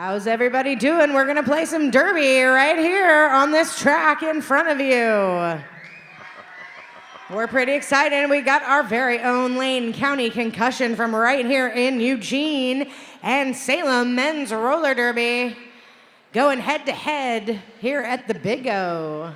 How's everybody doing? We're gonna play some derby right here on this track in front of you. We're pretty excited. We got our very own Lane County concussion from right here in Eugene and Salem men's roller derby going head to head here at the Big O.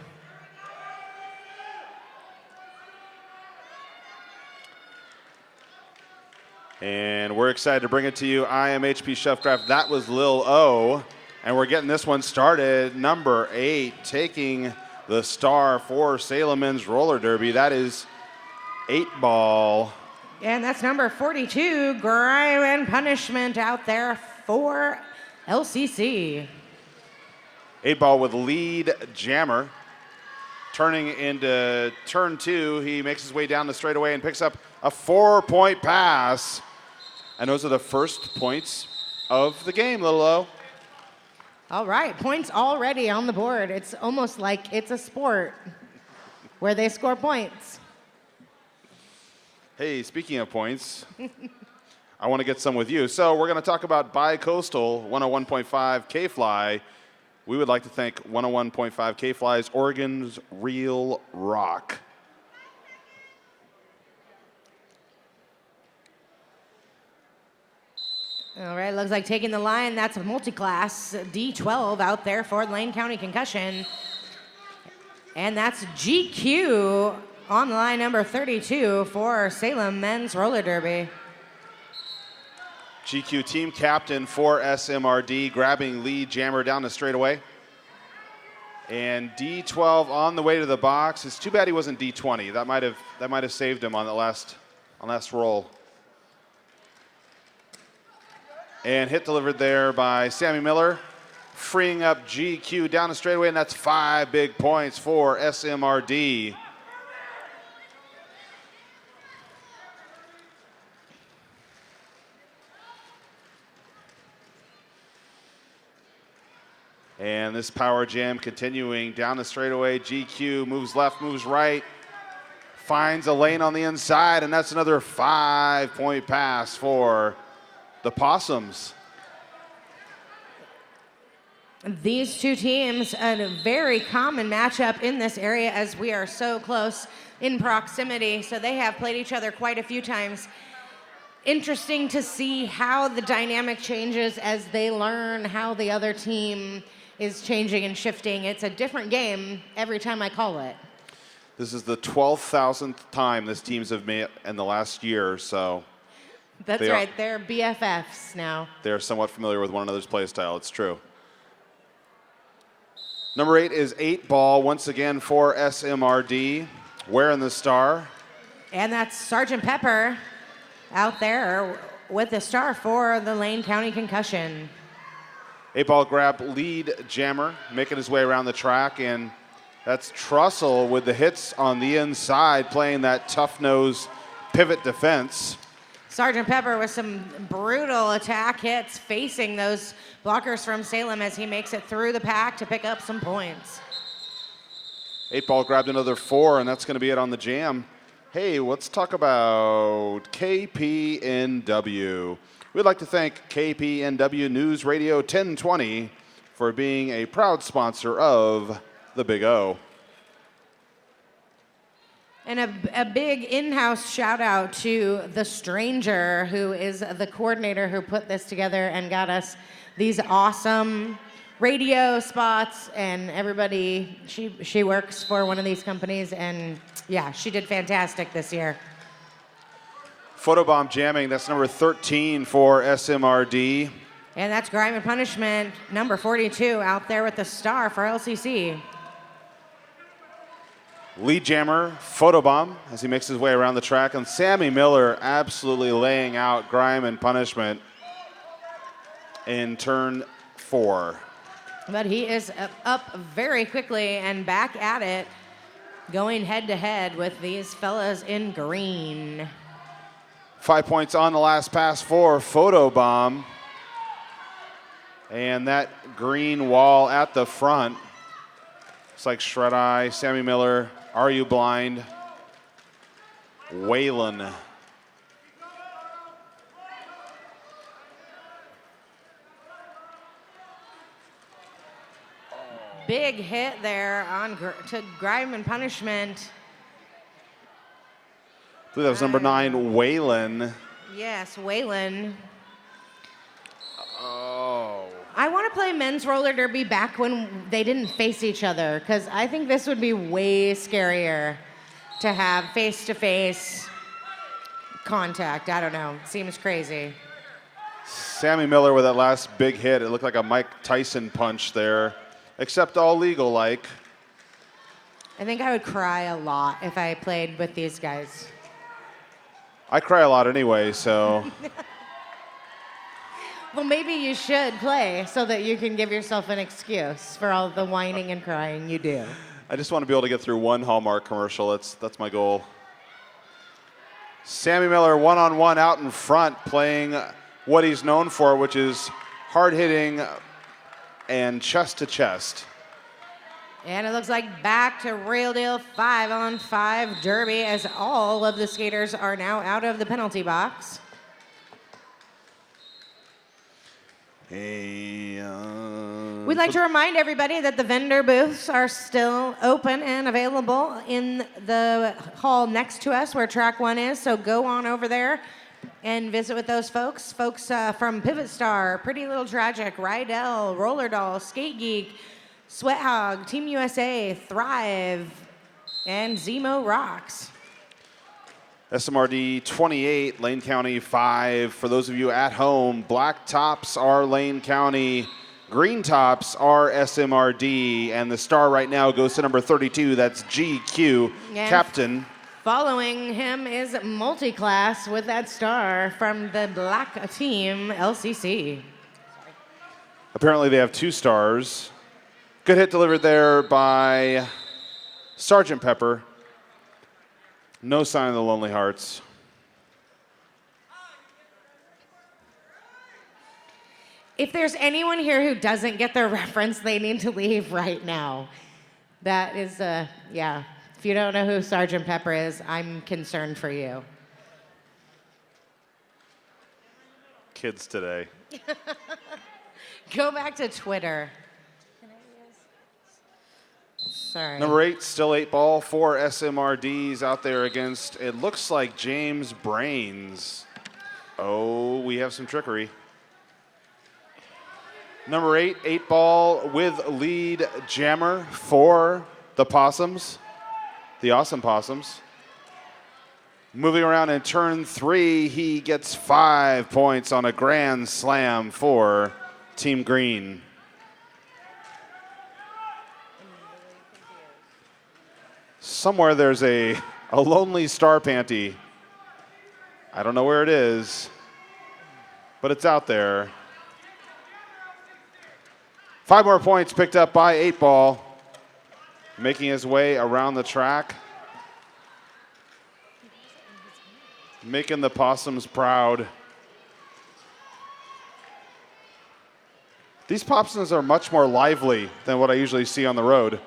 And we're excited to bring it to you. I am HP Chefcraft. That was Lil O. And we're getting this one started. Number 8 taking the star for Salem men's roller derby. That is 8-ball. And that's number 42, Grime and Punishment out there for LCC. 8-ball with lead jammer. Turning into turn 2, he makes his way down the straightaway and picks up a 4-point pass. And those are the first points of the game, Lil O. All right, points already on the board. It's almost like it's a sport where they score points. Hey, speaking of points, I want to get some with you. So we're going to talk about Bi-Coastal 101.5 K-Fly. We would like to thank 101.5 K-Fly's Oregon's Real Rock. All right, looks like taking the line, that's a multi-class D12 out there for Lane County Concussion. And that's GQ on line number 32 for Salem men's roller derby. GQ team captain for SMRD, grabbing lead jammer down the straightaway. And D12 on the way to the box. It's too bad he wasn't D20. That might have saved him on the last roll. And hit delivered there by Sammy Miller, freeing up GQ down the straightaway, and that's 5 big points for SMRD. And this power jam continuing down the straightaway. GQ moves left, moves right, finds a lane on the inside, and that's another 5-point pass for the Possums. These two teams, a very common matchup in this area as we are so close in proximity, so they have played each other quite a few times. Interesting to see how the dynamic changes as they learn how the other team is changing and shifting. It's a different game every time I call it. This is the 12,000th time this teams have met in the last year or so. That's right, they're BFFs now. They're somewhat familiar with one another's play style, it's true. Number 8 is 8-ball once again for SMRD, wearing the star. And that's Sergeant Pepper out there with the star for the Lane County Concussion. 8-ball grab lead jammer, making his way around the track, and that's Trussell with the hits on the inside, playing that tough nose pivot defense. Sergeant Pepper with some brutal attack hits facing those blockers from Salem as he makes it through the pack to pick up some points. 8-ball grabbed another 4, and that's going to be it on the jam. Hey, let's talk about KPNW. We'd like to thank KPNW News Radio 1020 for being a proud sponsor of the Big O. And a big in-house shout out to the stranger who is the coordinator who put this together and got us these awesome radio spots, and everybody, she works for one of these companies, and yeah, she did fantastic this year. Photobomb jamming, that's number 13 for SMRD. And that's Grime and Punishment, number 42, out there with the star for LCC. Lead jammer, Photobomb, as he makes his way around the track, and Sammy Miller absolutely laying out Grime and Punishment in turn 4. But he is up very quickly and back at it, going head to head with these fellas in green. 5 points on the last pass for Photobomb. And that green wall at the front. It's like Shred Eye, Sammy Miller, Are You Blind? Waylon. Big hit there on to grime and punishment. I believe that was number 9, Waylon. Yes, Waylon. Oh. I want to play men's roller derby back when they didn't face each other, because I think this would be way scarier to have face-to-face contact. I don't know. Seems crazy. Sammy Miller with that last big hit. It looked like a Mike Tyson punch there, except all legal-like. I think I would cry a lot if I played with these guys. I cry a lot anyway, so. Well, maybe you should play so that you can give yourself an excuse for all the whining and crying you do. I just want to be able to get through one Hallmark commercial. That's my goal. Sammy Miller one-on-one out in front, playing what he's known for, which is hard-hitting and chest-to-chest. And it looks like back to real deal 5-on-5 derby, as all of the skaters are now out of the penalty box. Hey, We'd like to remind everybody that the vendor booths are still open and available in the hall next to us where track 1 is, so go on over there and visit with those folks. Folks from Pivot Star, Pretty Little Tragic, Rydell, Roller Doll, Skate Geek, Sweat Hog, Team USA, Thrive, and Zemo Rocks. SMRD 28, Lane County 5. For those of you at home, black tops are Lane County, green tops are SMRD, and the star right now goes to number 32. That's GQ, and captain. Following him is Multiclass with that star from the black team, LCC. Apparently they have 2 stars. Good hit delivered there by Sergeant Pepper. No sign of the Lonely Hearts. If there's anyone here who doesn't get the reference, they need to leave right now. That is, yeah. If you don't know who Sergeant Pepper is, I'm concerned for you. Kids today. Go back to Twitter. Sorry. Number 8, still 8 ball, 4 SMRDs out there against, it looks like James Brains. Oh, we have some trickery. Number 8, 8 ball with lead jammer for the Possums, the Awesome Possums. Moving around in turn 3, he gets 5 points on a grand slam for Team Green. Somewhere there's a lonely star panty. I don't know where it is, but it's out there. 5 more points picked up by 8 ball, making his way around the track, making the Possums proud. These Possums are much more lively than what I usually see on the road.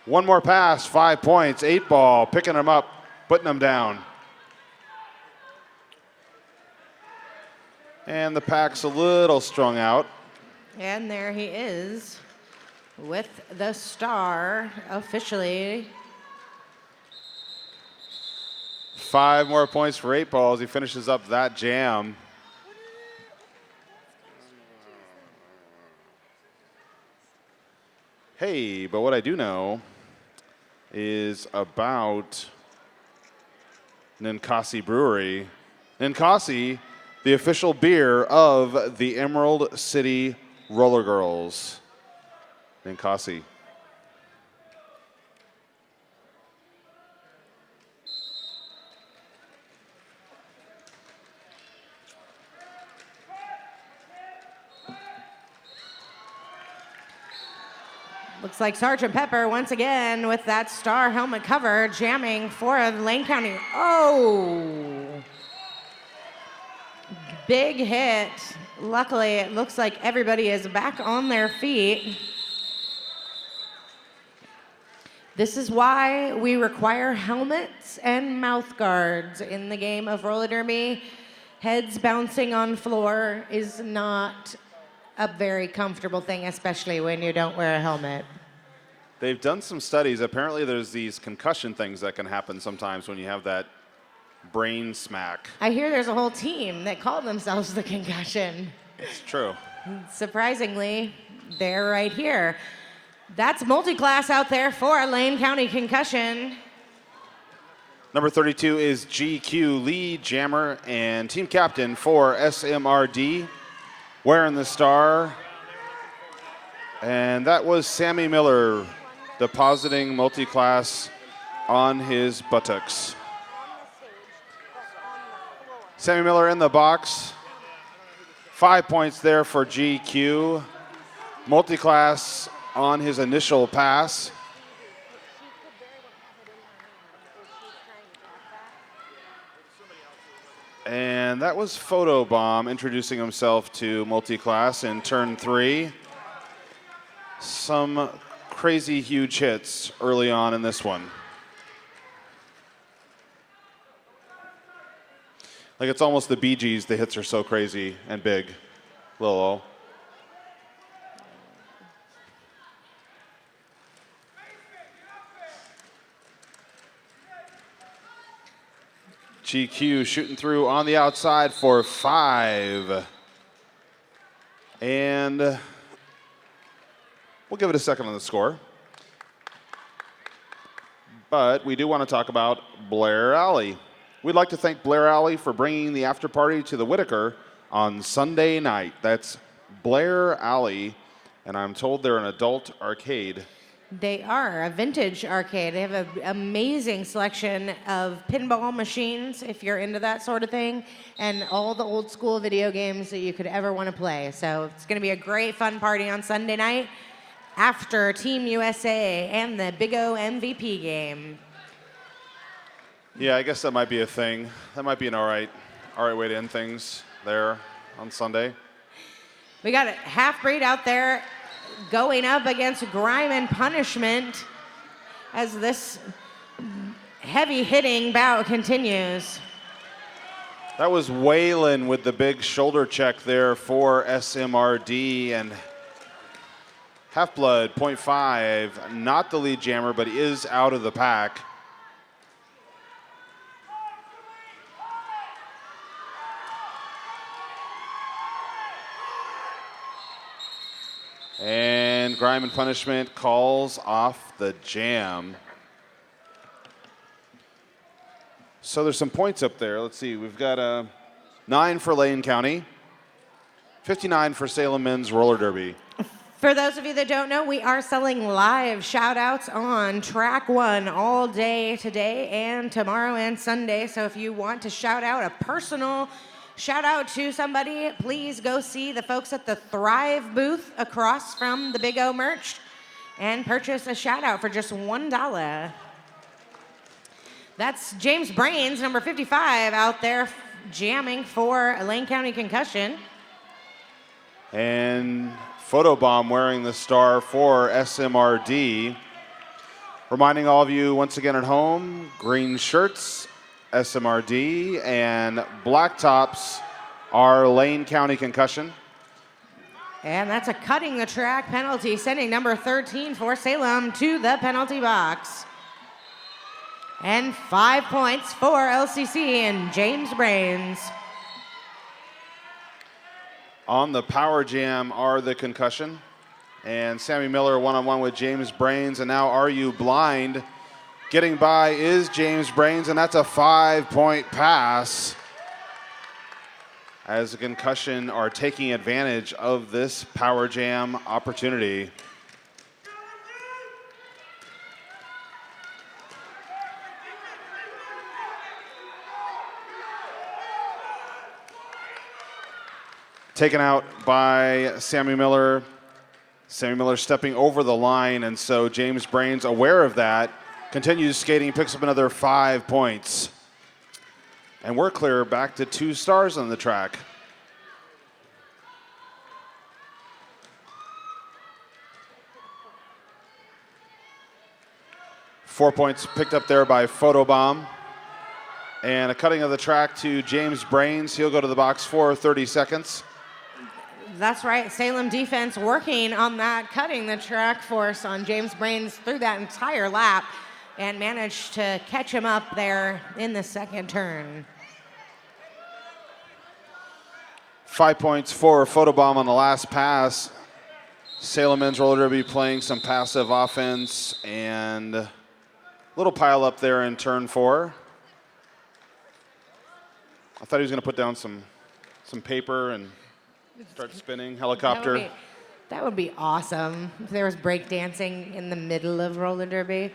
1 more pass, 5 points, 8 ball, picking them up, putting them down. And the pack's a little strung out. And there he is with the star officially. 5 more points for 8 ball as he finishes up that jam. Hey, but what I do know is about Ninkasi Brewery. Ninkasi, the official beer of the Emerald City Roller Girls. Ninkasi. Looks like Sergeant Pepper once again with that star helmet cover, jamming for Lane County. Oh! Big hit. Luckily, it looks like everybody is back on their feet. This is why we require helmets and mouth guards in the game of roller derby. Heads bouncing on floor is not a very comfortable thing, especially when you don't wear a helmet. They've done some studies. Apparently, there's these concussion things that can happen sometimes when you have that brain smack. I hear there's a whole team that call themselves the Concussion. It's true. Surprisingly, they're right here. That's multi-class out there for Lane County Concussion. Number 32 is GQ, lead jammer and team captain for SMRD, wearing the star. And that was Sammy Miller depositing multi-class on his buttocks. Sammy Miller in the box. 5 points there for GQ. Multi-class on his initial pass. And that was Photobomb introducing himself to multi-class in turn 3. Some crazy huge hits early on in this one. Like it's almost the Bee Gees, the hits are so crazy and big. Lil-O. GQ shooting through on the outside for 5. And we'll give it a second on the score. But we do want to talk about Blair Alley. We'd like to thank Blair Alley for bringing the after party to the Whitaker on Sunday night. That's Blair Alley, and I'm told they're an adult arcade. They are a vintage arcade. They have an amazing selection of pinball machines, if you're into that sort of thing, and all the old school video games that you could ever want to play. So it's going to be a great fun party on Sunday night after Team USA and the Big O MVP game. Yeah, I guess that might be a thing. That might be an all right way to end things there on Sunday. We got a half-breed out there going up against Grime and Punishment as this heavy-hitting bout continues. That was Waylon with the big shoulder check there for SMRD, and Half-Blood, 0.5, not the lead jammer, but he is out of the pack. And Grime and Punishment calls off the jam. So there's some points up there. Let's see. We've got 9 for Lane County, 59 for Salem Men's Roller Derby. For those of you that don't know, we are selling live shout-outs on track 1 all day today and tomorrow and Sunday. So if you want to shout out a personal shout out to somebody, please go see the folks at the Thrive booth across from the Big O merch and purchase a shout out for just $1. That's James Brains, number 55, out there jamming for Lane County Concussion. And Photobomb wearing the star for SMRD. Reminding all of you once again at home, green shirts, SMRD, and black tops are Lane County Concussion. And that's a cutting the track penalty, sending number 13 for Salem to the penalty box. And 5 points for LCC and James Brains. On the power jam are the Concussion. And Sammy Miller one-on-one with James Brains. And now Are You Blind? Getting by is James Brains, and that's a 5-point pass. As the Concussion are taking advantage of this power jam opportunity. Taken out by Sammy Miller. Sammy Miller stepping over the line, and so James Brains, aware of that, continues skating, picks up another 5 points. And we're clear back to 2 stars on the track. Four points picked up there by Photobomb. And a cutting of the track to James Brains. He'll go to the box for 30 seconds. That's right. Salem defense working on that, cutting the track force on James Brains through that entire lap and managed to catch him up there in the second turn. 5 points for Photobomb on the last pass. Salem men's roller derby playing some passive offense and a little pile up there in turn 4. I thought he was going to put down some paper and start spinning helicopter. That would be awesome if there was breakdancing in the middle of roller derby.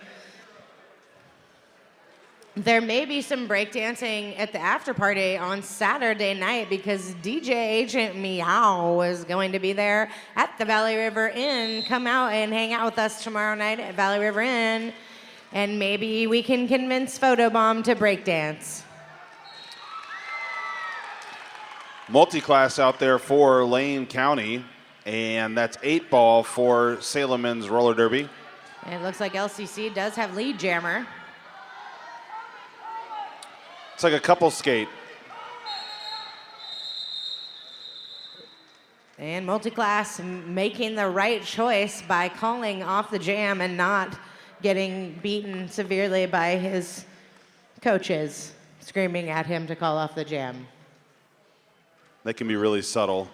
There may be some breakdancing at the after party on Saturday night because DJ Agent Meow is going to be there at the Valley River Inn. Come out and hang out with us tomorrow night at Valley River Inn, and maybe we can convince Photobomb to breakdance. Multi-class out there for Lane County, and that's 8-ball for Salem men's roller derby. And it looks like LCC does have lead jammer. It's like a couple skate. And multi-class making the right choice by calling off the jam and not getting beaten severely by his coaches screaming at him to call off the jam. They can be really subtle.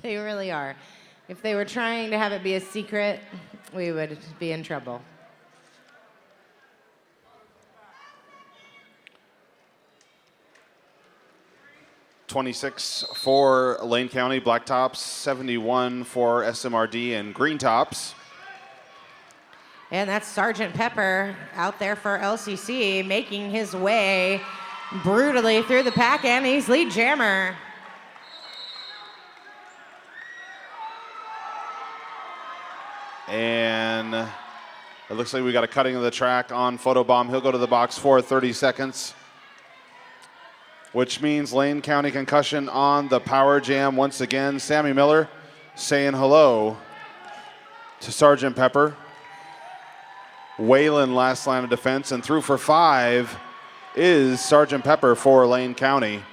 They really are. If they were trying to have it be a secret, we would be in trouble. $26 for Lane County Blacktops, $71 for SMRD and Green Tops. And that's Sergeant Pepper out there for LCC, making his way brutally through the pack, and he's lead jammer. And it looks like we got a cutting of the track on Photobomb. He'll go to the box for 30 seconds, which means Lane County concussion on the power jam once again. Sammy Miller saying hello to Sergeant Pepper. Whalen last line of defense, and through for 5 is Sergeant Pepper for Lane County.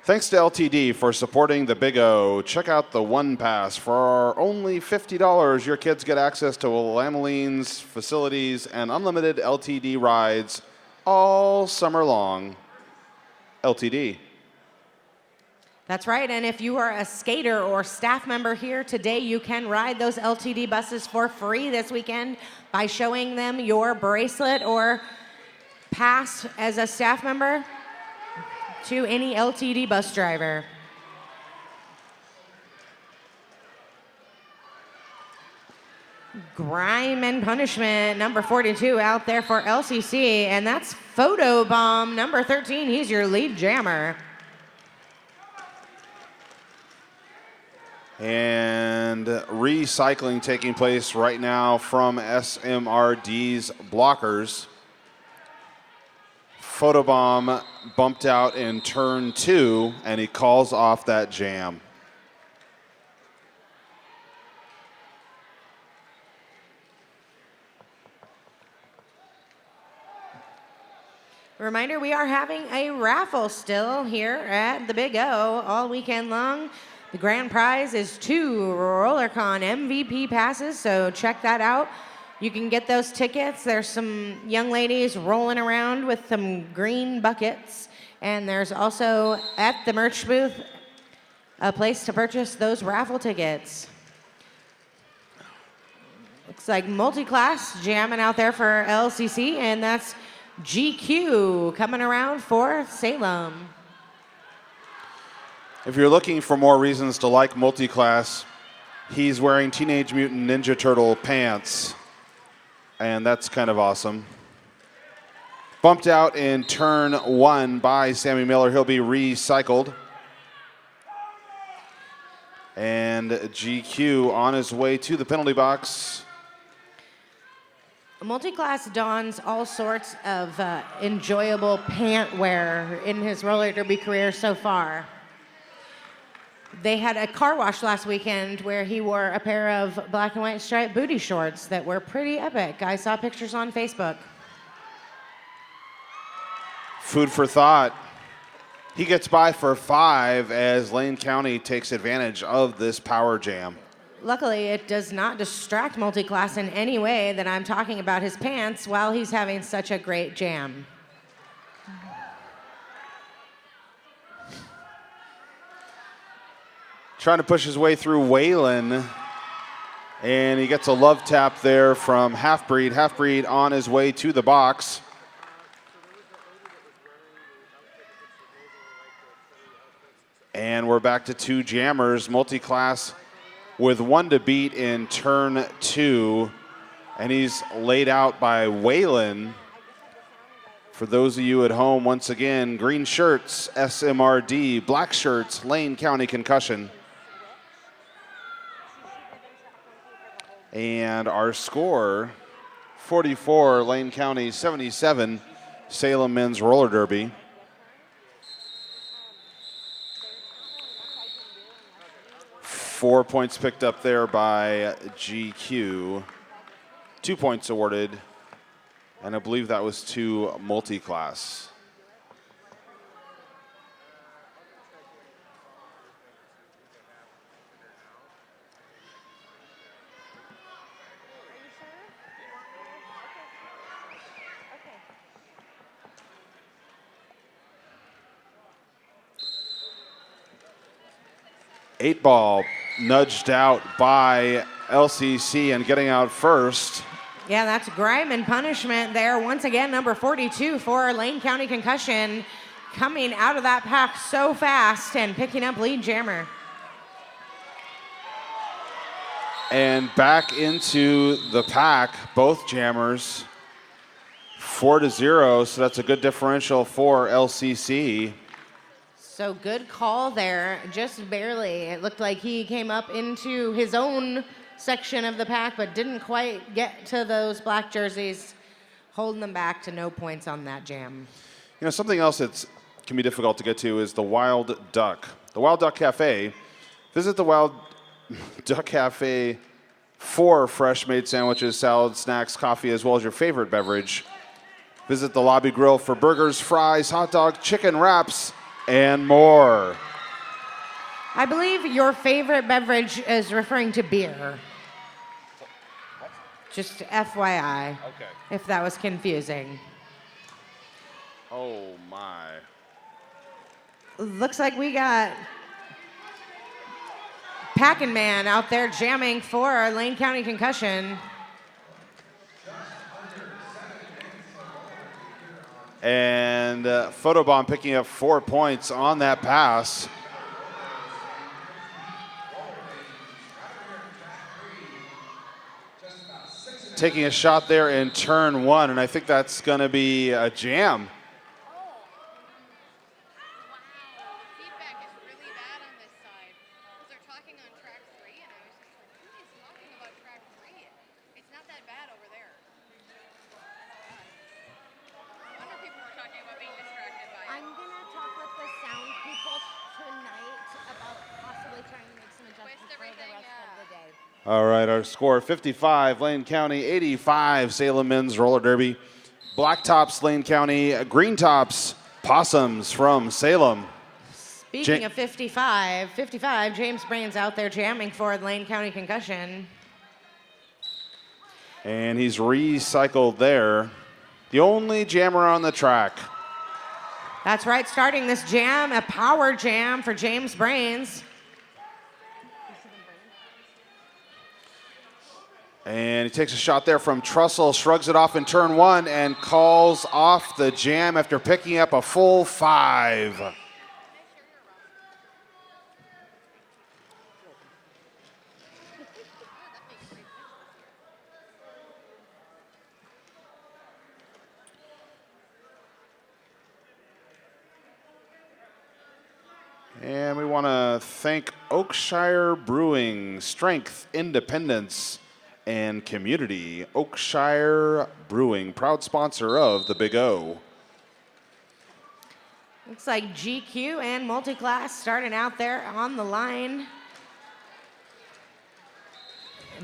Thanks to LTD for supporting the Big O. Check out the One Pass. For only $50, your kids get access to Lameline's facilities and unlimited LTD rides all summer long. LTD. That's right, and if you are a skater or staff member here today, you can ride those LTD buses for free this weekend by showing them your bracelet or pass as a staff member to any LTD bus driver. Grime and Punishment, number 42 out there for LCC, and that's Photobomb, number 13. He's your lead jammer. And recycling taking place right now from SMRD's blockers. Photobomb bumped out in turn 2, and he calls off that jam. Reminder, we are having a raffle still here at the Big O all weekend long. The grand prize is 2 RollerCon MVP passes, so check that out. You can get those tickets. There's some young ladies rolling around with some green buckets. And there's also, at the merch booth, a place to purchase those raffle tickets. Looks like multi-class jamming out there for LCC, and that's GQ coming around for Salem. If you're looking for more reasons to like multi-class, he's wearing Teenage Mutant Ninja Turtle pants. And that's kind of awesome. Bumped out in turn 1 by Sammy Miller. He'll be recycled. And GQ on his way to the penalty box. Multi-class dons all sorts of enjoyable pant wear in his roller derby career so far. They had a car wash last weekend where he wore a pair of black and white striped booty shorts that were pretty epic. I saw pictures on Facebook. Food for thought. He gets by for 5 as Lane County takes advantage of this power jam. Luckily, it does not distract multiclass in any way that I'm talking about his pants while he's having such a great jam. Trying to push his way through Waylon, and he gets a love tap there from Halfbreed. Halfbreed on his way to the box. And we're back to 2 jammers, multiclass with 1 to beat in turn 2. And he's laid out by Waylon. For those of you at home, once again, green shirts, SMRD, black shirts, Lane County Concussion. And our score, 44, Lane County 77, Salem Men's Roller Derby. Four points picked up there by GQ. 2 points awarded, and I believe that was to multi-class. Eight ball nudged out by LCC and getting out first. Yeah, that's grime and punishment there. Once again, number 42 for Lane County Concussion, coming out of that pack so fast and picking up lead jammer. And back into the pack, both jammers, 4-0, so that's a good differential for LCC. So good call there, just barely. It looked like he came up into his own section of the pack, but didn't quite get to those black jerseys, holding them back to no points on that jam. You know, something else that can be difficult to get to is the Wild Duck. The Wild Duck Cafe. Visit the Wild Duck Cafe for fresh made sandwiches, salads, snacks, coffee, as well as your favorite beverage. Visit the Lobby Grill for burgers, fries, hot dog, chicken wraps, and more. I believe your favorite beverage is referring to beer. Just FYI, Okay. if that was confusing. Oh, my. Looks like we got Packin' Man out there jamming for Lane County Concussion. And Photobomb picking up 4 points on that pass. Taking a shot there in turn 1, and I think that's going to be a jam. Feedback is really bad on this side. Because they're talking on track 3, and I was just like, who is talking about track 3? It's not that bad over there. I wonder if people were talking about being distracted by it. I'm gonna talk with the sound people tonight about possibly trying to make some adjustments for the everything, rest of the day. All right, our score 55, Lane County 85, Salem Men's Roller Derby. Black tops, Lane County, green tops, Possums from Salem. Speaking of 55, James Brain's out there jamming for Lane County Concussion. And he's recycled there. The only jammer on the track. That's right, starting this jam, a power jam for James Brains. And he takes a shot there from Trussell, shrugs it off in turn 1, and calls off the jam after picking up a full 5. And we want to thank Oakshire Brewing, strength, independence, and community. Oakshire Brewing, proud sponsor of the Big O. Looks like GQ and Multiclass starting out there on the line.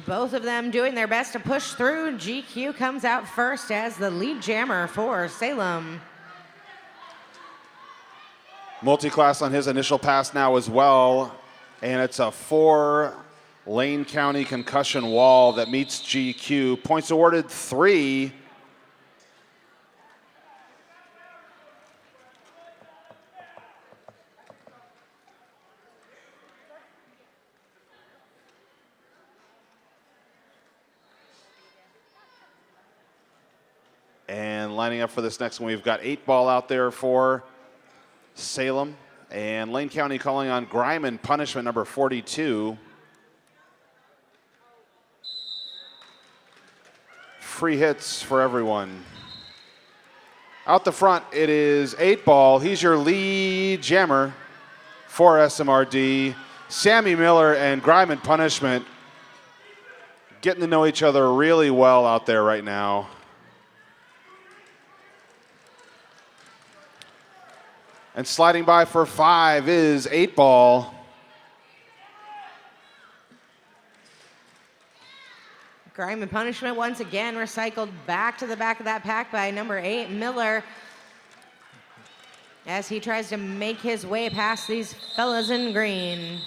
Both of them doing their best to push through. GQ comes out first as the lead jammer for Salem. Multiclass on his initial pass now as well. And it's a 4 Lane County concussion wall that meets GQ. Points awarded 3. And lining up for this next one, we've got 8-ball out there for Salem. And Lane County calling on Gryman punishment number 42. Free hits for everyone. Out the front, it is 8-ball. He's your lead jammer for SMRD. Sammy Miller and Gryman punishment getting to know each other really well out there right now. And sliding by for 5 is 8-ball. Gryman punishment once again recycled back to the back of that pack by number 8, Miller, as he tries to make his way past these fellas in green.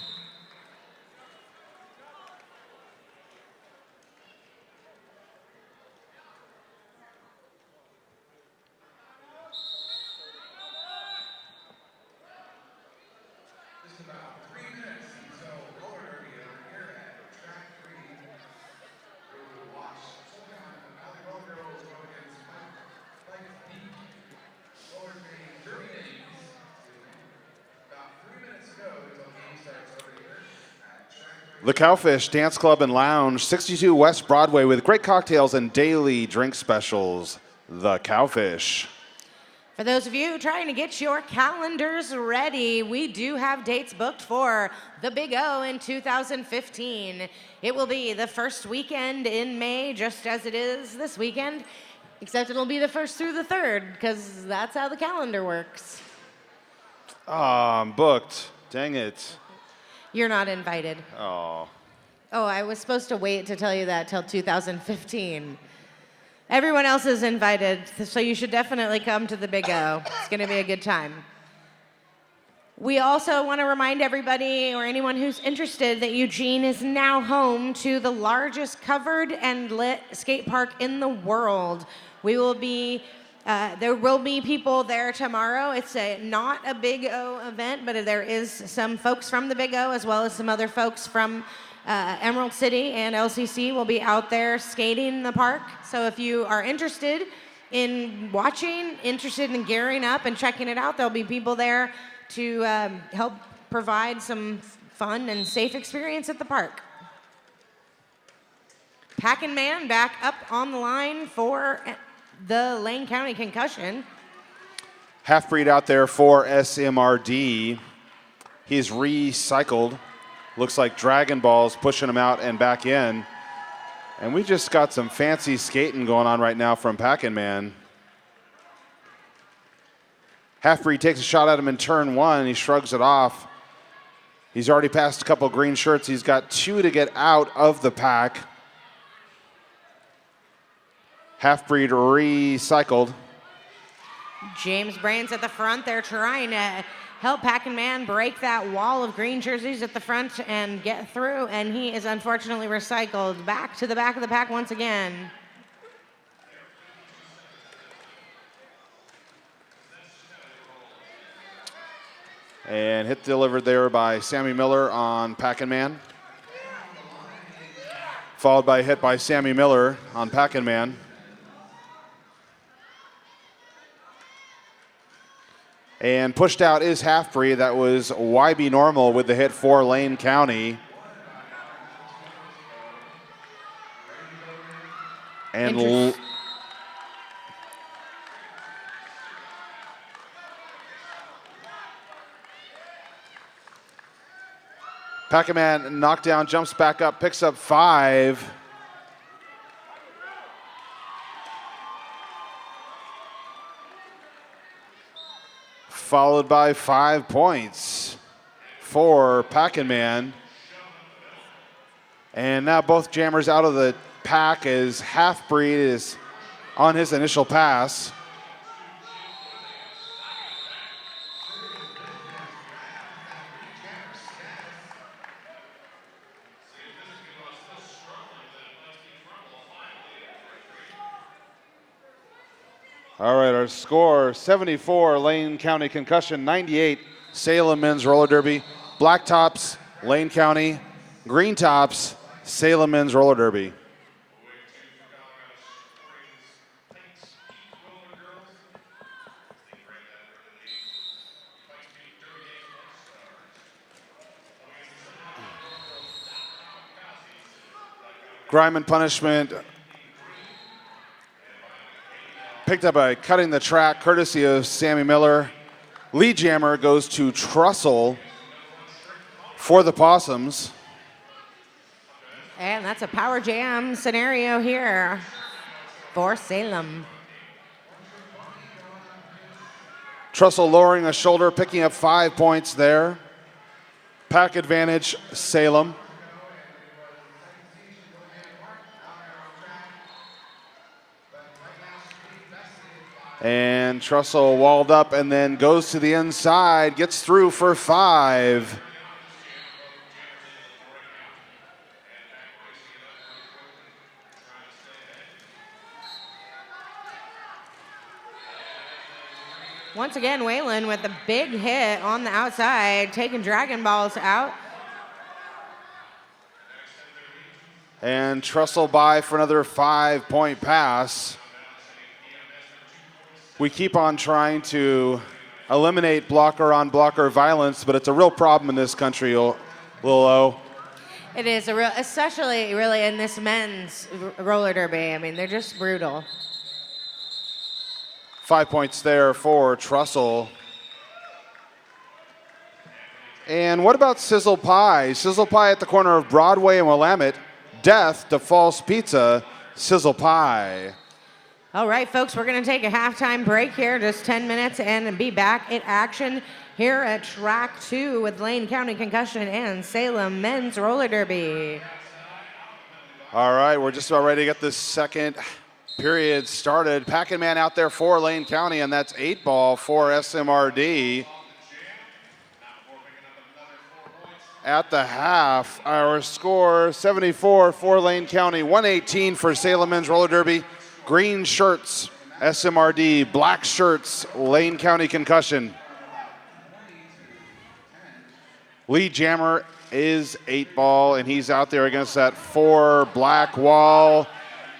The Cowfish Dance Club and Lounge, 62 West Broadway, with great cocktails and daily drink specials. The Cowfish. For those of you trying to get your calendars ready, we do have dates booked for the Big O in 2015. It will be the first weekend in May, just as it is this weekend, except it'll be the 1st through the 3rd, because that's how the calendar works. Ah, I'm booked. Dang it. You're not invited. Oh. Oh, I was supposed to wait to tell you that till 2015. Everyone else is invited, so you should definitely come to the Big O. It's going to be a good time. We also want to remind everybody, or anyone who's interested, that Eugene is now home to the largest covered and lit skate park in the world. We will be there will be people there tomorrow. It's not a Big O event, but there is some folks from the Big O, as well as some other folks from Emerald City and LCC will be out there skating in the park. So if you are interested in watching, interested in gearing up and checking it out, there'll be people there to help provide some fun and safe experience at the park. Packin' Man back up on the line for the Lane County concussion. Half-breed out there for SMRD. He's recycled. Looks like Dragon Ball's pushing him out and back in. And we just got some fancy skating going on right now from Packin' Man. Half-breed takes a shot at him in turn 1, and he shrugs it off. He's already passed a couple green shirts. He's got 2 to get out of the pack. Half-breed recycled. James Brains at the front. They're trying to help Packin' Man break that wall of green jerseys at the front and get through, and he is unfortunately recycled back to the back of the pack once again. And hit delivered there by Sammy Miller on Packin' Man. Followed by a hit by Sammy Miller on Packin' Man. And pushed out is Half-breed. That was YB Normal with the hit for Lane County. And Packin' Man knocked down, jumps back up, picks up 5. followed by 5 points for Pac-Man. And now both jammers out of the pack as Half-Breed is on his initial pass. All right, our score, 74, Lane County Concussion, 98, Salem Men's Roller Derby. Black tops, Lane County. Green tops, Salem Men's Roller Derby. Grime and punishment picked up by cutting the track, courtesy of Sammy Miller. Lead jammer goes to Trussell for the Possums. And that's a power jam scenario here for Salem. Trussell lowering a shoulder, picking up 5 points there. Pack advantage, Salem. And Trussell walled up and then goes to the inside, gets through for 5. Once again, Whalen with a big hit on the outside, taking Dragon Balls out. And Trussell by for another 5-point pass. We keep on trying to eliminate blocker-on-blocker violence, but it's a real problem in this country, Lil O. It is a real, especially really in this men's roller derby. I mean, they're just brutal. 5 points there for Trussell. And what about Sizzle Pie? Sizzle Pie at the corner of Broadway and Willamette. Death to False Pizza, Sizzle Pie. All right, folks, we're going to take a halftime break here, just 10 minutes, and be back at action here at track 2 with Lane County Concussion and Salem Men's Roller Derby. All right, we're just about ready to get this second period started. Pac-Man out there for Lane County, and that's 8-ball for SMRD. At the half, our score, 74 for Lane County, 118 for Salem Men's Roller Derby. Green shirts, SMRD. Black shirts, Lane County Concussion. Lead jammer is 8-ball, and he's out there against that 4 black wall.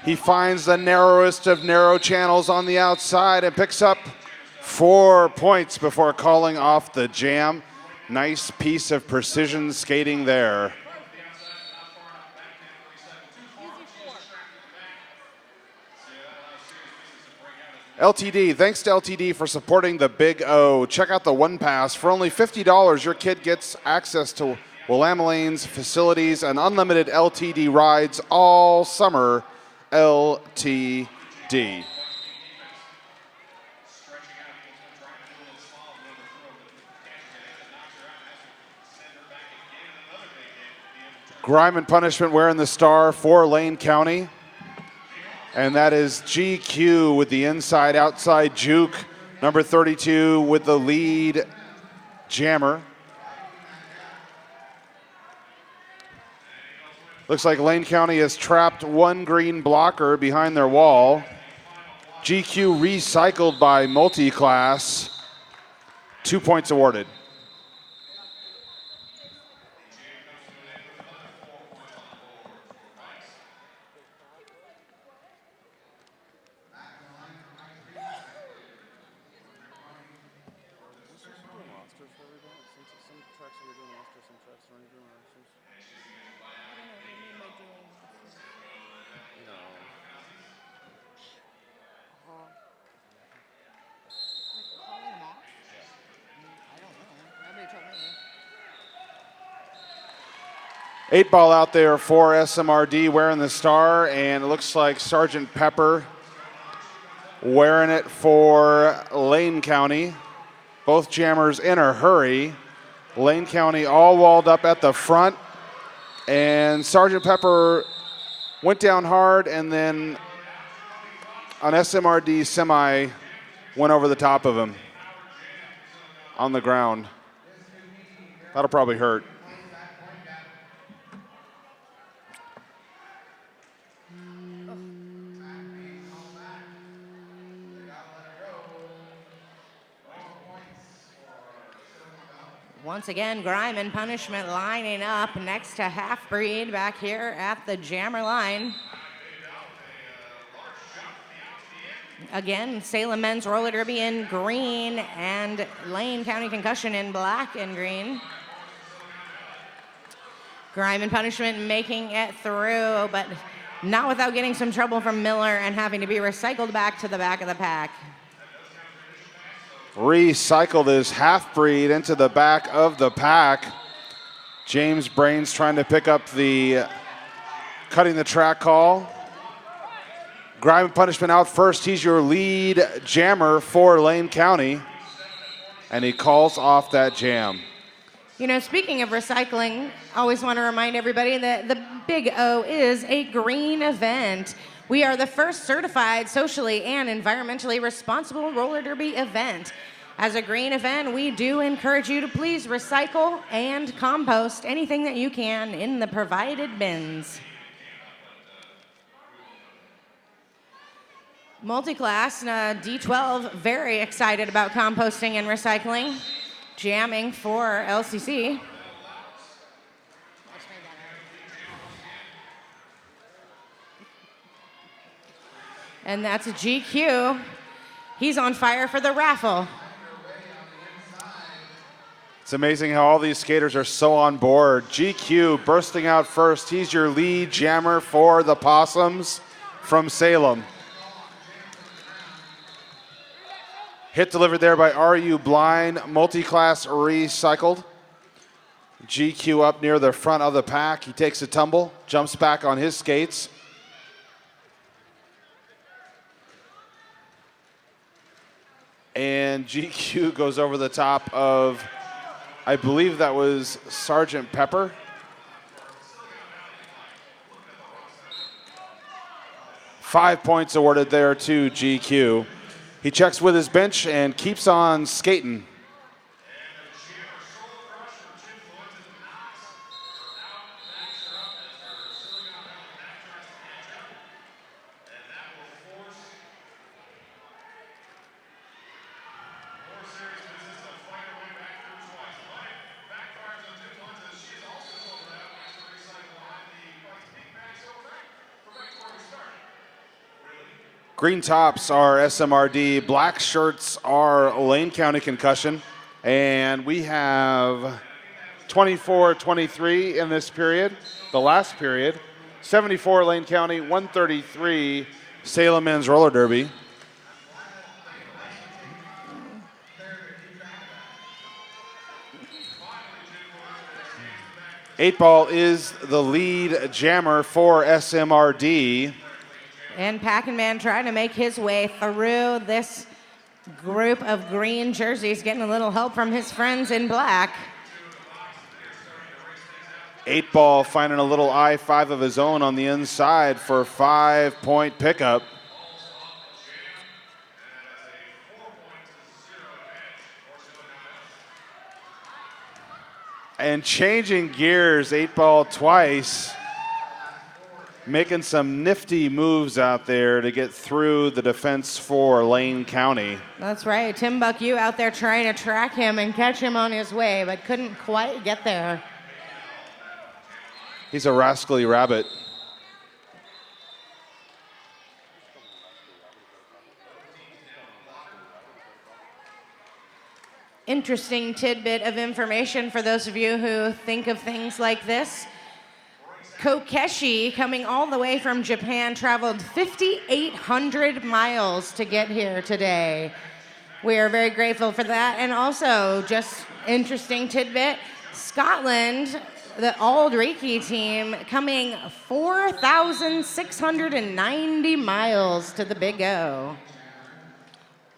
He finds the narrowest of narrow channels on the outside and picks up 4 points before calling off the jam. Nice piece of precision skating there. LTD, thanks to LTD for supporting the Big O. Check out the One Pass. For only $50, your kid gets access to Willamette Lane's facilities and unlimited LTD rides all summer. LTD. Grime and punishment wearing the star for Lane County. And that is GQ with the inside-outside juke. Number 32 with the lead jammer. Looks like Lane County has trapped 1 green blocker behind their wall. GQ recycled by multi-class. 2 points awarded. Eight ball out there for SMRD wearing the star, and it looks like Sergeant Pepper wearing it for Lane County. Both jammers in a hurry. Lane County all walled up at the front. And Sergeant Pepper went down hard, and then an SMRD semi went over the top of him on the ground. That'll probably hurt. Once again, Grime and Punishment lining up next to Half-Breed back here at the jammer line. Again, Salem men's roller derby in green and Lane County Concussion in black and green. Grime and Punishment making it through, but not without getting some trouble from Miller and having to be recycled back to the back of the pack. Recycled his Half-Breed into the back of the pack. James Brains trying to pick up the cutting the track call. Grime and Punishment out first. He's your lead jammer for Lane County. And he calls off that jam. You know, speaking of recycling, I always want to remind everybody that the Big O is a green event. We are the first certified socially and environmentally responsible roller derby event. As a green event, we do encourage you to please recycle and compost anything that you can in the provided bins. Multi-class D12, very excited about composting and recycling. Jamming for LCC. And that's a GQ. He's on fire for the raffle. It's amazing how all these skaters are so on board. GQ bursting out first. He's your lead jammer for the Possums from Salem. Hit delivered there by Are You Blind? Multi-class recycled. GQ up near the front of the pack. He takes a tumble, jumps back on his skates. And GQ goes over the top of, I believe that was Sergeant Pepper. Five points awarded there to GQ. He checks with his bench and keeps on skating. Green tops are SMRD, black shirts are Lane County Concussion, and we have 24-23 in this period, the last period. 74 Lane County, 133 Salem men's roller derby. Eight Ball is the lead jammer for SMRD. And Pac-Man trying to make his way through this group of green jerseys, getting a little help from his friends in black. Eight Ball finding a little I-5 of his own on the inside for a 5-point pickup. And changing gears, Eight Ball twice. Making some nifty moves out there to get through the defense for Lane County. That's right. Tim Buckyu out there trying to track him and catch him on his way, but couldn't quite get there. He's a rascally rabbit. Interesting tidbit of information for those of you who think of things like this. Kokeshi, coming all the way from Japan, traveled 5,800 miles to get here today. We are very grateful for that. And also, just interesting tidbit, Scotland, the Auld Reekie team, coming 4,690 miles to the Big O.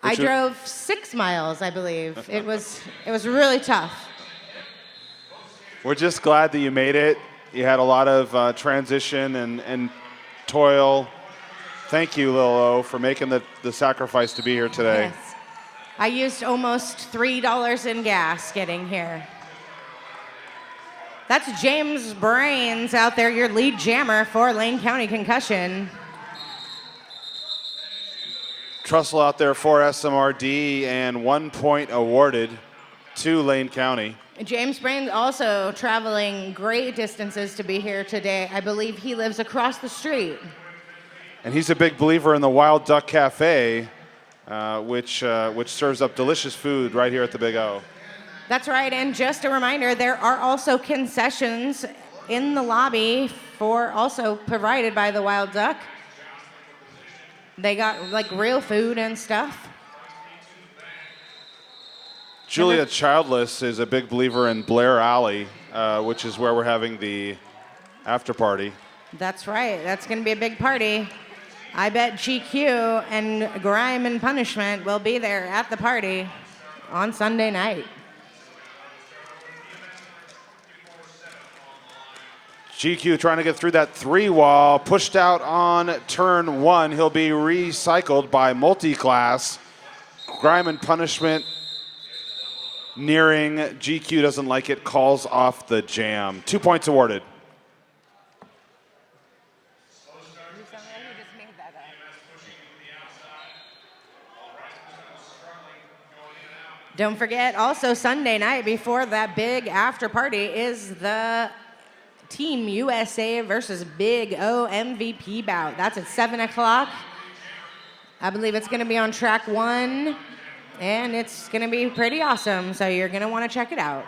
I drove 6 miles, I believe. It was really tough. We're just glad that you made it. You had a lot of transition and toil. Thank you, Lil O, for making the sacrifice to be here today. Yes. I used almost $3 in gas getting here. That's James Brains out there, your lead jammer for Lane County Concussion. Trussell out there for SMRD and 1 point awarded to Lane County. James Brains also traveling great distances to be here today. I believe he lives across the street. And he's a big believer in the Wild Duck Cafe, which serves up delicious food right here at the Big O. That's right, and just a reminder, there are also concessions in the lobby also provided by the Wild Duck. They got like real food and stuff. Julia Childless is a big believer in Blair Alley, which is where we're having the after party. That's right, that's gonna be a big party. I bet GQ and Grime and Punishment will be there at the party on Sunday night. GQ trying to get through that 3-wall, pushed out on turn 1. He'll be recycled by Multiclass. Grime and Punishment nearing. GQ doesn't like it, calls off the jam. 2 points awarded. Don't forget, also Sunday night before that big after party is the Team USA versus Big O MVP bout. That's at 7 o'clock. I believe it's going to be on track 1, and it's going to be pretty awesome, so you're going to want to check it out.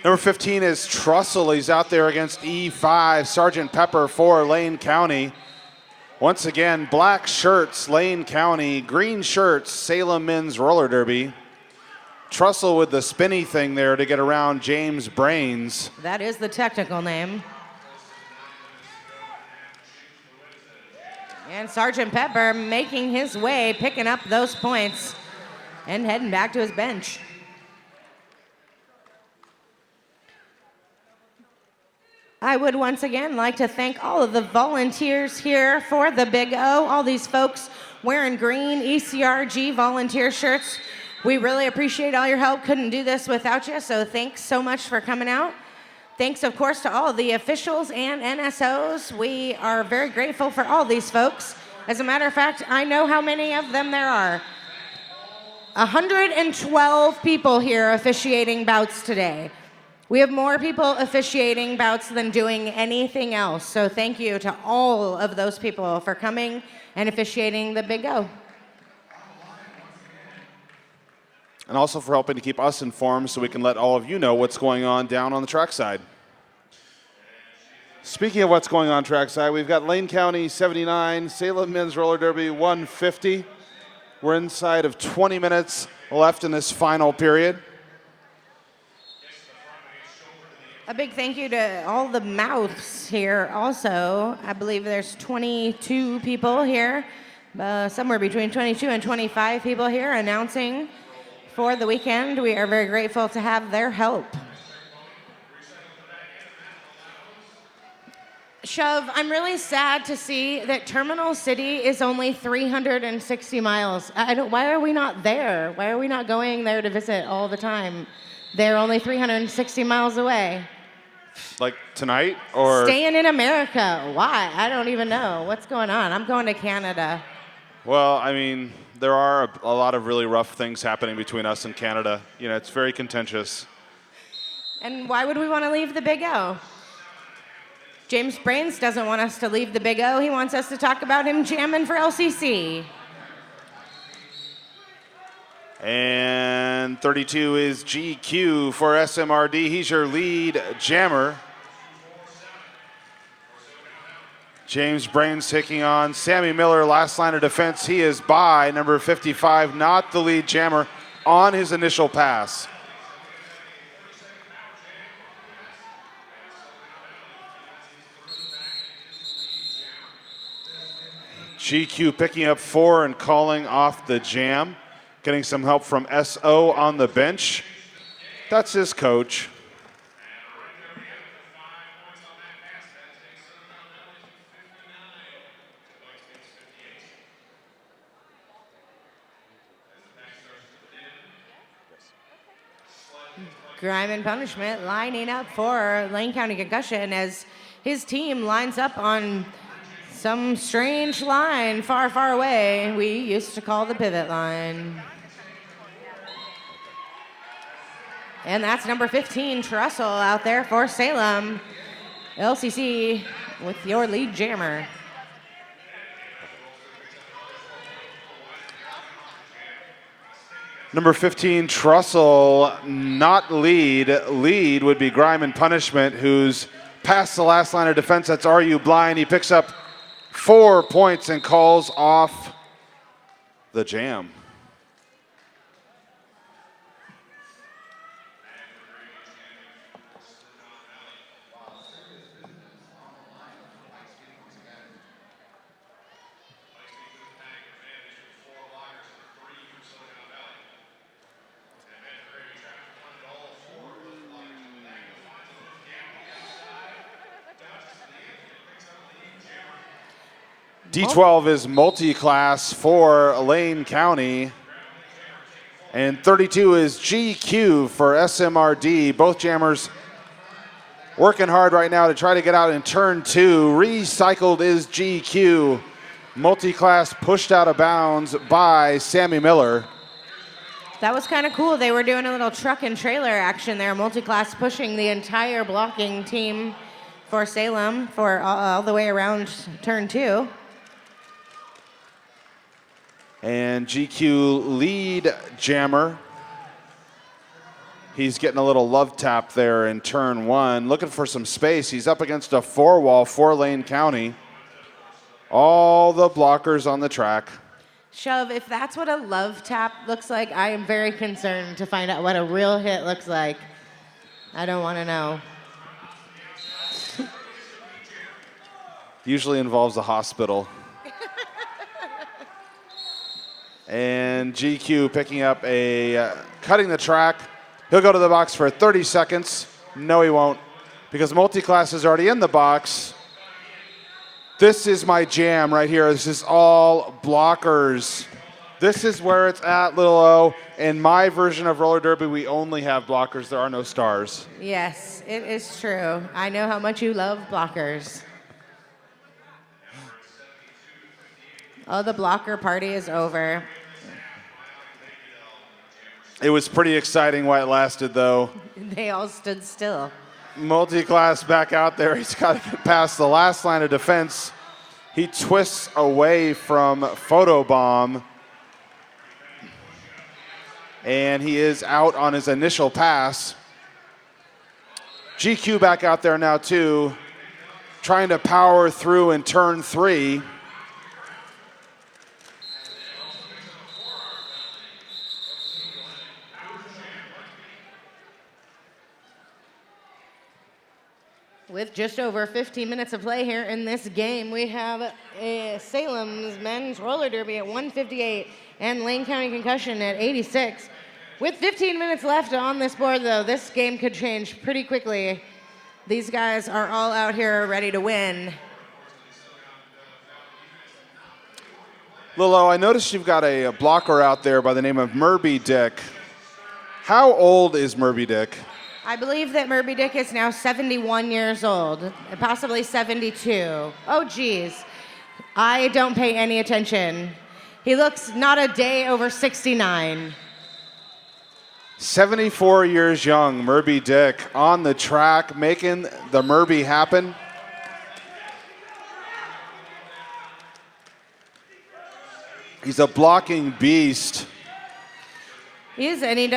Number 15 is Trussell. He's out there against E5, Sergeant Pepper for Lane County. Once again, black shirts, Lane County, green shirts, Salem Men's Roller Derby. Trussell with the spinny thing there to get around James Brains. That is the technical name. And Sergeant Pepper making his way, picking up those points, and heading back to his bench. I would once again like to thank all of the volunteers here for the Big O, all these folks wearing green ECRG volunteer shirts. We really appreciate all your help. Couldn't do this without you, so thanks so much for coming out. Thanks, of course, to all the officials and NSOs. We are very grateful for all these folks. As a matter of fact, I know how many of them there are. 112 people here officiating bouts today. We have more people officiating bouts than doing anything else. So thank you to all of those people for coming and officiating the Big O. And also for helping to keep us informed so we can let all of you know what's going on down on the trackside. Speaking of what's going on trackside, we've got Lane County 79, Salem Men's Roller Derby 150. We're inside of 20 minutes left in this final period. A big thank you to all the mouths here also. I believe there's 22 people here, somewhere between 22 and 25 people here announcing for the weekend. We are very grateful to have their help. Shove, I'm really sad to see that Terminal City is only 360 miles. Why are we not there? Why are we not going there to visit all the time? They're only 360 miles away. Like tonight or? Staying in America. Why? I don't even know. What's going on? I'm going to Canada. Well, I mean, there are a lot of really rough things happening between us and Canada. You know, it's very contentious. And why would we want to leave the Big O? James Brains doesn't want us to leave the Big O. He wants us to talk about him jamming for LCC. And 32 is GQ for SMRD. He's your lead jammer. James Brains taking on Sammy Miller, last line of defense. He is by number 55, not the lead jammer, on his initial pass. GQ picking up 4 and calling off the jam. Getting some help from SO on the bench. That's his coach. Grime and Punishment lining up for Lane County Concussion as his team lines up on some strange line far, far away we used to call the pivot line. And that's number 15, Trussell, out there for Salem. LCC with your lead jammer. Number 15, Trussell, not lead. Lead would be Grime and Punishment, who's past the last line of defense. That's RU Blind. He picks up 4 points and calls off the jam. D12 is multi-class for Lane County. And 32 is GQ for SMRD. Both jammers working hard right now to try to get out in turn 2. Recycled is GQ. Multi-class pushed out of bounds by Sammy Miller. That was kind of cool. They were doing a little truck and trailer action there. Multi-class pushing the entire blocking team for Salem for all the way around turn 2. And GQ lead jammer. He's getting a little love tap there in turn 1. Looking for some space. He's up against a 4-wall for Lane County. All the blockers on the track. Shove, if that's what a love tap looks like, I am very concerned to find out what a real hit looks like. I don't want to know. Usually involves a hospital. And GQ picking up cutting the track. He'll go to the box for 30 seconds. No, he won't, because multi-class is already in the box. This is my jam right here. This is all blockers. This is where it's at, Little O. In my version of roller derby, we only have blockers. There are no stars. Yes, it is true. I know how much you love blockers. Oh, the blocker party is over. It was pretty exciting while it lasted, though. They all stood still. Multi-class back out there. He's got to get past the last line of defense. He twists away from Photobomb. And he is out on his initial pass. GQ back out there now, too, trying to power through in turn 3. With just over 15 minutes of play here in this game, we have Salem's men's roller derby at 158 and Lane County Concussion at 86. With 15 minutes left on this board, though, this game could change pretty quickly. These guys are all out here ready to win. Lilo, I noticed you've got a blocker out there by the name of Murby Dick. How old is Murby Dick? I believe that Murby Dick is now 71 years old, possibly 72. Oh, geez. I don't pay any attention. He looks not a day over 69. 74 years young, Murby Dick on the track, making the Murby happen. He's a blocking beast. He is, and he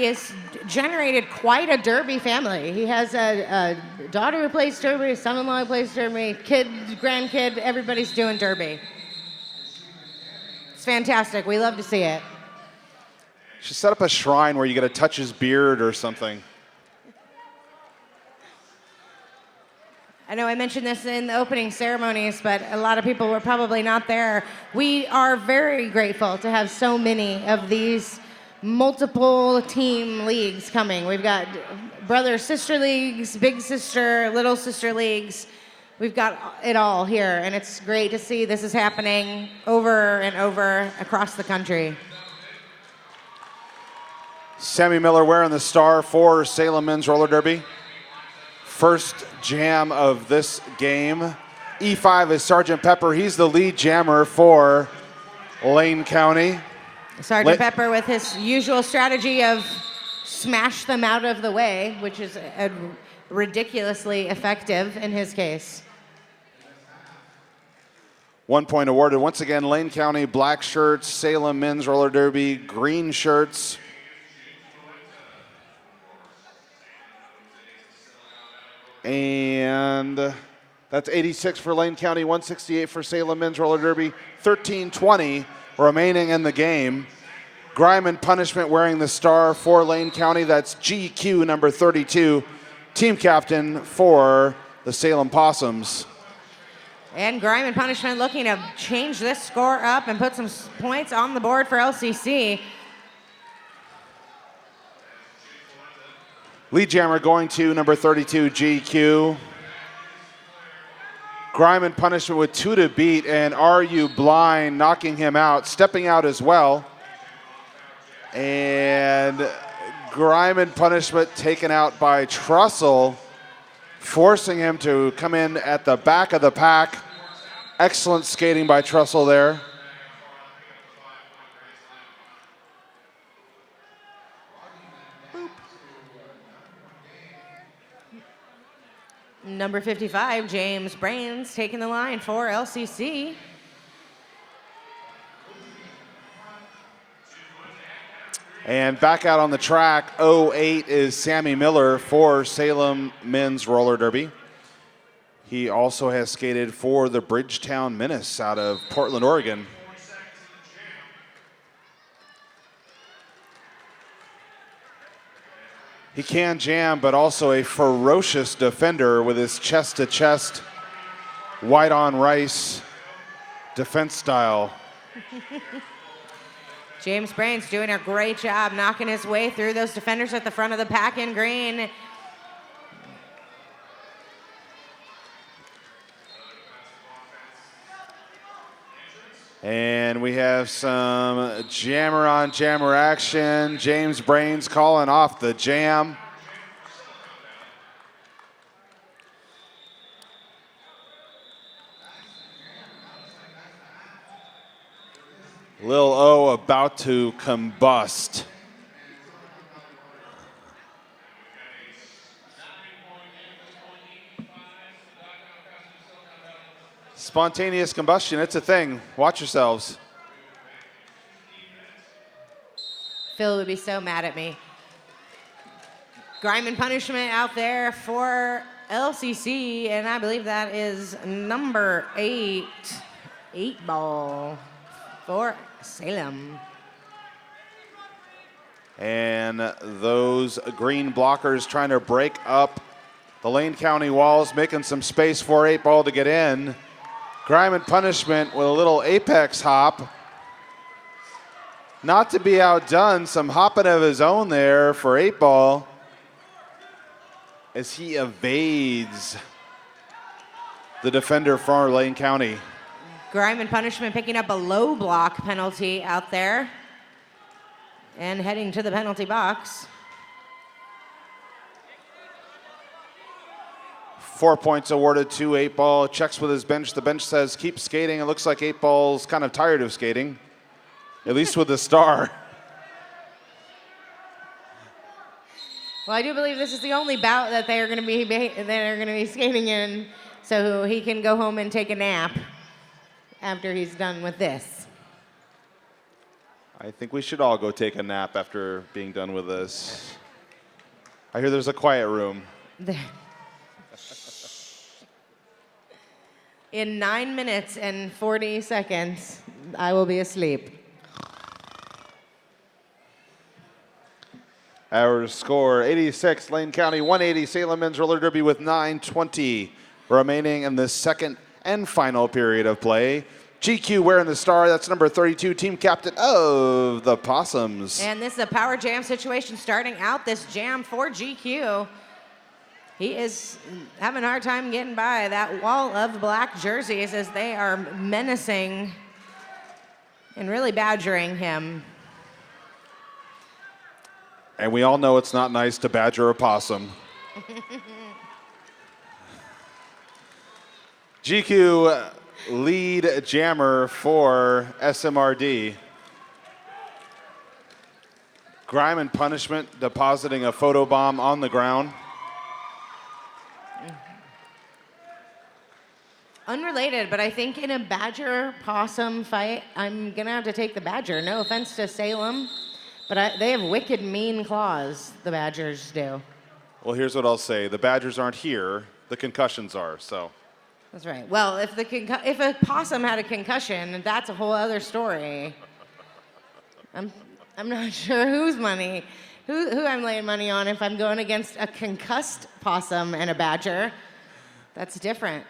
has generated quite a derby family. He has a daughter who plays derby, a son-in-law who plays derby, kid, grandkid, everybody's doing derby. It's fantastic. We love to see it. Should set up a shrine where you get to touch his beard or something. I know I mentioned this in the opening ceremonies, but a lot of people were probably not there. We are very grateful to have so many of these multiple team leagues coming. We've got brother sister leagues, big sister, little sister leagues. We've got it all here, and it's great to see this is happening over and over across the country. Sammy Miller wearing the star for Salem Men's Roller Derby. First jam of this game. E5 is Sergeant Pepper. He's the lead jammer for Lane County. Sergeant Pepper with his usual strategy of smash them out of the way, which is ridiculously effective in his case. 1 point awarded. Once again, Lane County black shirts, Salem Men's Roller Derby green shirts. And that's 86 for Lane County, 168 for Salem Men's Roller Derby, 13:20 remaining in the game. Grime and Punishment wearing the star for Lane County. That's GQ number 32, team captain for the Salem Possums. And Grime and Punishment looking to change this score up and put some points on the board for LCC. Lead jammer going to number 32, GQ. Grime and Punishment with 2 to beat, and Are You Blind knocking him out, stepping out as well. And Grime and Punishment taken out by Trussell, forcing him to come in at the back of the pack. Excellent skating by Trussell there. Number 55, James Brains, taking the line for LCC. And back out on the track, 08 is Sammy Miller for Salem Men's Roller Derby. He also has skated for the Bridgetown Menace out of Portland, Oregon. He can jam, but also a ferocious defender with his chest-to-chest, white-on-rice defense style. James Brains doing a great job knocking his way through those defenders at the front of the pack in green. And we have some jammer on jammer action. James Brains calling off the jam. Lil O about to combust. Spontaneous combustion, it's a thing. Watch yourselves. Phil would be so mad at me. Grime and Punishment out there for LCC, and I believe that is number 8, 8-ball for Salem. And those green blockers trying to break up the Lane County walls, making some space for 8-ball to get in. Grime and Punishment with a little apex hop. Not to be outdone, some hopping of his own there for 8-ball as he evades the defender from Lane County. Grime and Punishment picking up a low block penalty out there and heading to the penalty box. 4 points awarded to 8-ball. Checks with his bench. The bench says keep skating. It looks like 8-ball's kind of tired of skating, at least with the star. Well, I do believe this is the only bout that they're going to be skating in, so he can go home and take a nap after he's done with this. I think we should all go take a nap after being done with this. I hear there's a quiet room. In 9 minutes and 40 seconds, I will be asleep. Our score, 86, Lane County, 180, Salem Men's Roller Derby with 9:20 remaining in the second and final period of play. GQ wearing the star, that's number 32, team captain of the Possums. And this is a power jam situation starting out this jam for GQ. He is having a hard time getting by that wall of black jerseys as they are menacing and really badgering him. And we all know it's not nice to badger a possum. GQ lead jammer for SMRD. Grime and Punishment depositing a photobomb on the ground. Unrelated, but I think in a badger possum fight, I'm gonna have to take the badger. No offense to Salem, but they have wicked mean claws, the badgers do. Well, here's what I'll say. The Badgers aren't here. The concussions are, so. That's right. Well, if a possum had a concussion, that's a whole other story. I'm not sure who I'm laying money on if I'm going against a concussed possum and a badger. That's different.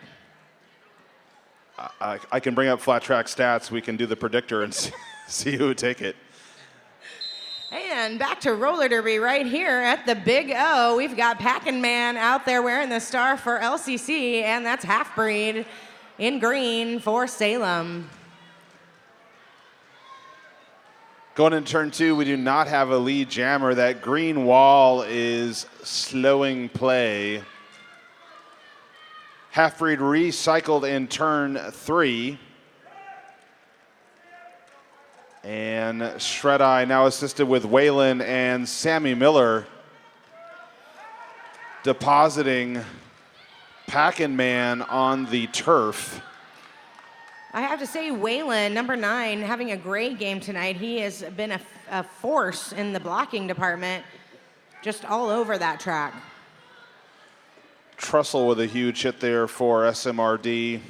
I can bring up flat track stats. We can do the predictor and see who would take it. And back to roller derby right here at the Big O. We've got Packin' Man out there wearing the star for LCC, and that's Half-Breed in green for Salem. Going into turn 2, we do not have a lead jammer. That green wall is slowing play. Half-Breed recycled in turn 3. And Shred-Eye now assisted with Waylon and Sammy Miller depositing Packin' Man on the turf. I have to say, Waylon, number 9, having a great game tonight. He has been a force in the blocking department, just all over that track. Trussell with a huge hit there for SMRD.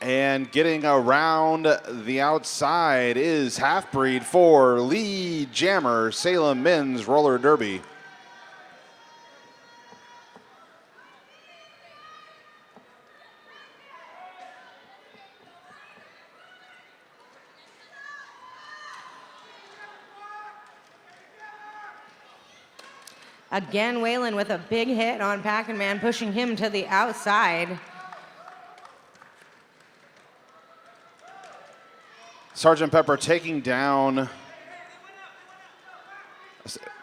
And getting around the outside is Half-Breed for lead jammer, Salem Men's Roller Derby. Again, Waylon with a big hit on Packin' Man, pushing him to the outside. Sergeant Pepper taking down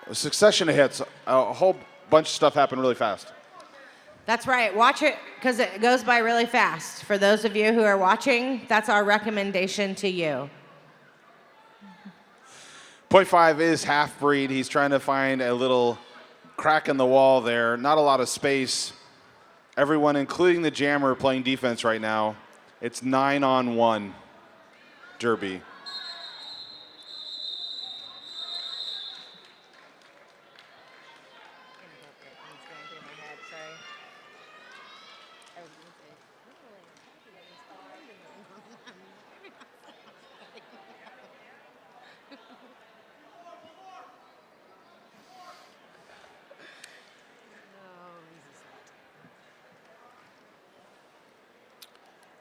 a succession of hits. A whole bunch of stuff happened really fast. That's right. Watch it because it goes by really fast. For those of you who are watching, that's our recommendation to you. Point 5 is Half-Breed. He's trying to find a little crack in the wall there. Not a lot of space. Everyone, including the jammer, playing defense right now. It's 9-on-1 derby.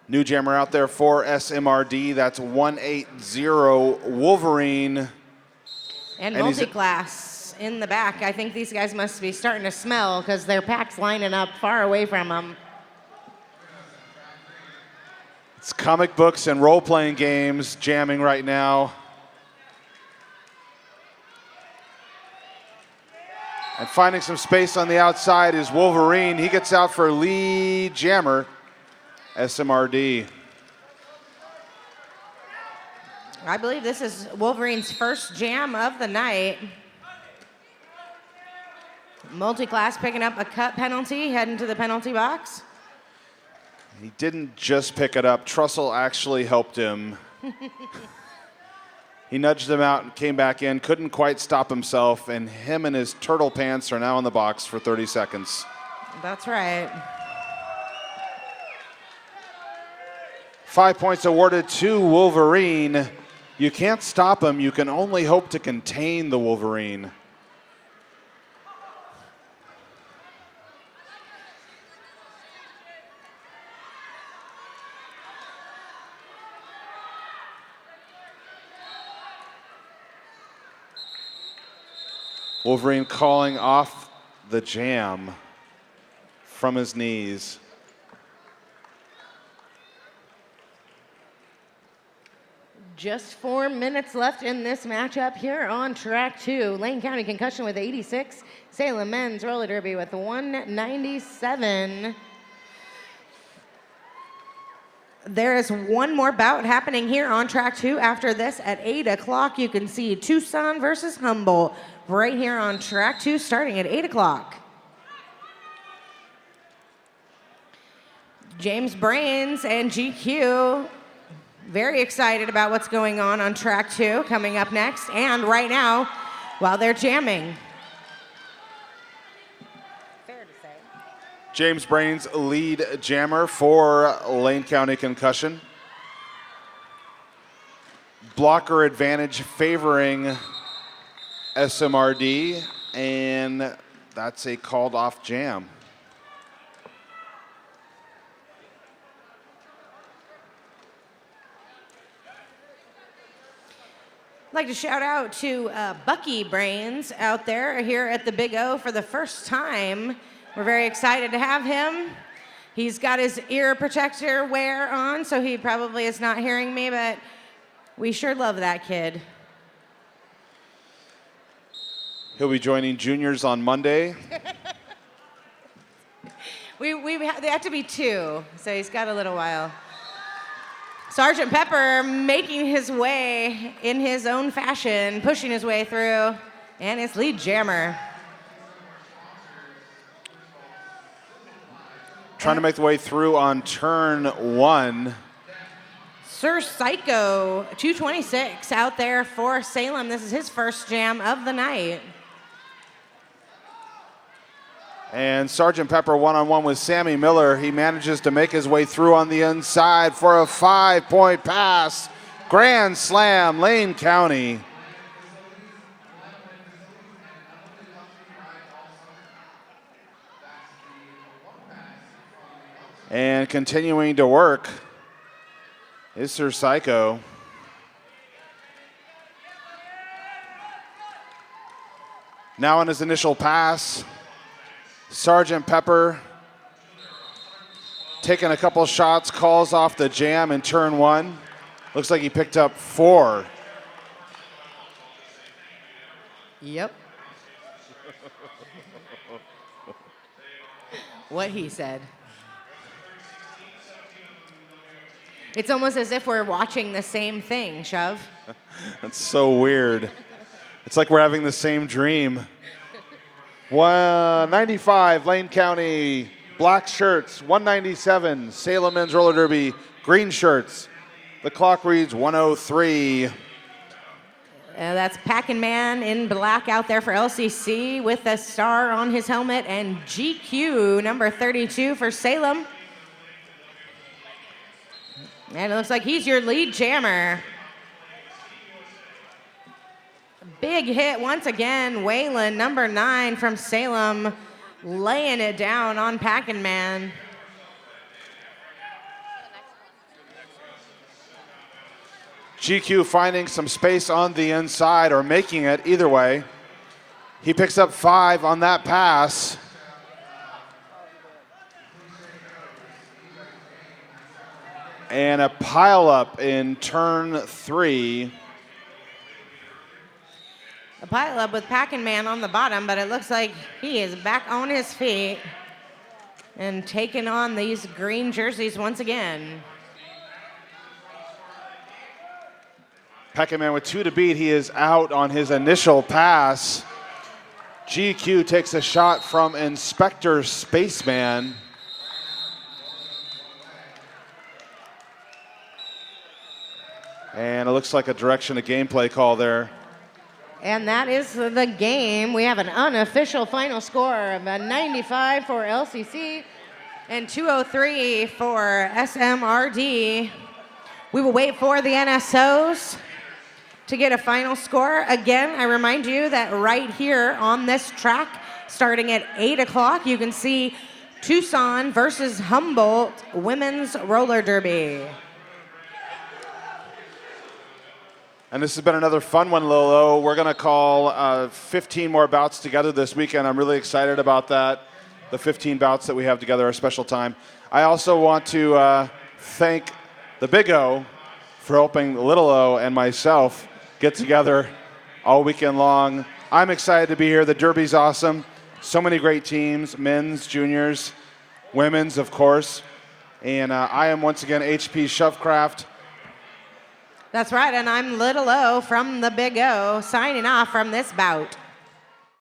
New jammer out there for SMRD. That's 180 Wolverine. And multi-class in the back. I think these guys must be starting to smell because their pack's lining up far away from them. It's comic books and role-playing games jamming right now. And finding some space on the outside is Wolverine. He gets out for lead jammer, SMRD. I believe this is Wolverine's first jam of the night. Multi-class picking up a cut penalty, heading to the penalty box. He didn't just pick it up. Trussell actually helped him. He nudged him out and came back in, couldn't quite stop himself, and him and his turtle pants are now in the box for 30 seconds. That's right. 5 points awarded to Wolverine. You can't stop him. You can only hope to contain the Wolverine. Wolverine calling off the jam from his knees. Just 4 minutes left in this matchup here on track 2. Lane County Concussion with 86. Salem Men's Roller Derby with 197. There is one more bout happening here on track 2. After this, at 8 o'clock, you can see Tucson versus Humboldt right here on track 2, starting at 8 o'clock. James Brains and GQ, very excited about what's going on track 2 coming up next, and right now, while they're jamming. Fair to say. James Brains, lead jammer for Lane County Concussion. Blocker advantage favoring SMRD, and that's a called off jam. I'd like to shout out to Bucky Brains out there here at the Big O for the first time. We're very excited to have him. He's got his ear protector wear on, so he probably is not hearing me, but we sure love that kid. He'll be joining juniors on Monday. They have to be 2, so he's got a little while. Sergeant Pepper making his way in his own fashion, pushing his way through, and his lead jammer. Trying to make the way through on turn 1. Sir Psycho, 226 out there for Salem. This is his first jam of the night. And Sergeant Pepper one-on-one with Sammy Miller. He manages to make his way through on the inside for a 5-point pass. Grand slam, Lane County. And continuing to work is Sir Psycho. Now on his initial pass, Sergeant Pepper taking a couple shots, calls off the jam in turn 1. Looks like he picked up 4. Yep. What he said. It's almost as if we're watching the same thing, Shove. That's so weird. It's like we're having the same dream. 195, Lane County, black shirts. 197, Salem Men's Roller Derby, green shirts. The clock reads 1:03. That's Packin' Man in black out there for LCC with a star on his helmet, and GQ, number 32 for Salem. And it looks like he's your lead jammer. Big hit once again, Waylon, number 9 from Salem, laying it down on Packin' Man. GQ finding some space on the inside, or making it, either way. He picks up 5 on that pass. And a pile up in turn 3. A pile up with Packin' Man on the bottom, but it looks like he is back on his feet and taking on these green jerseys once again. Packin' Man with 2 to beat. He is out on his initial pass. GQ takes a shot from Inspector Spaceman. And it looks like a direction of gameplay call there. And that is the game. We have an unofficial final score of a 95 for LCC and 203 for SMRD. We will wait for the NSOs to get a final score. Again, I remind you that right here on this track, starting at 8 o'clock, you can see Tucson versus Humboldt Women's Roller Derby. And this has been another fun one, Lolo. We're going to call 15 more bouts together this weekend. I'm really excited about that. The 15 bouts that we have together, a special time. I also want to thank the Big O for helping Little O and myself get together all weekend long. I'm excited to be here. The Derby's awesome. So many great teams, men's, juniors, women's, of course. And I am once again HP Shovecraft. That's right, and I'm Little O from the Big O, signing off from this bout.